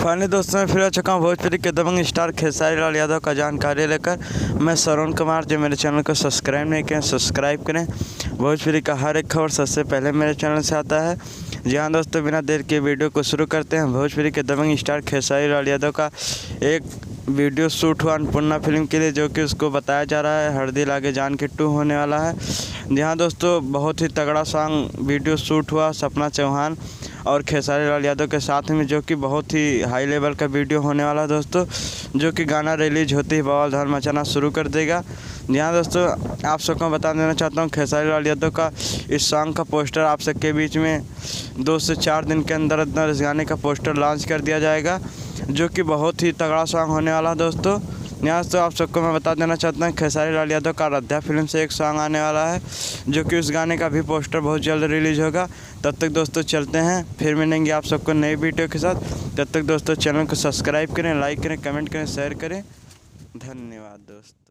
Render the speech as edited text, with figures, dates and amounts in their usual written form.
Finally दोस्तों मैं फिर आ चुका हूँ भोजपुरी के दबंग स्टार खेसारी लाल यादव का जानकारी लेकर। मैं श्रवण कुमार, जो मेरे चैनल को सब्सक्राइब नहीं किए सब्सक्राइब करें। भोजपुरी का हर एक खबर सबसे पहले मेरे चैनल से आता है। जी हाँ दोस्तों, बिना देर के वीडियो को शुरू करते हैं। भोजपुरी के दबंग स्टार खेसारी लाल यादव का एक वीडियो शूट हुआ अन्नपूर्णा फिल्म के लिए, जो कि उसको बताया जा रहा है हर दिल आगे जान के 2 होने वाला है। जी हाँ दोस्तों, बहुत ही तगड़ा सॉन्ग वीडियो शूट हुआ सपना चौहान और खेसारी लाल यादव के साथ में, जो कि बहुत ही हाई लेवल का वीडियो होने वाला है दोस्तों, जो कि गाना रिलीज होते ही बवाल धमाल मचाना शुरू कर देगा। जी हाँ दोस्तों, आप सबको बता देना चाहता हूँ खेसारी लाल यादव का इस सॉन्ग का पोस्टर आप सबके बीच में 2 से 4 दिन के अंदर अंदर इस गाने का पोस्टर लॉन्च कर दिया जाएगा, जो कि बहुत ही तगड़ा सॉन्ग होने वाला है दोस्तों। यहाँ तो आप सबको मैं बता देना चाहता हूँ खेसारी लाल यादव का आराध्या फिल्म से एक सॉन्ग आने वाला है, जो कि उस गाने का भी पोस्टर बहुत जल्द रिलीज होगा। तब तक दोस्तों चलते हैं, फिर मिलेंगे आप सबको नई वीडियो के साथ। तब तक दोस्तों चैनल को सब्सक्राइब करें, लाइक करें, कमेंट करें, शेयर करें। धन्यवाद दोस्त।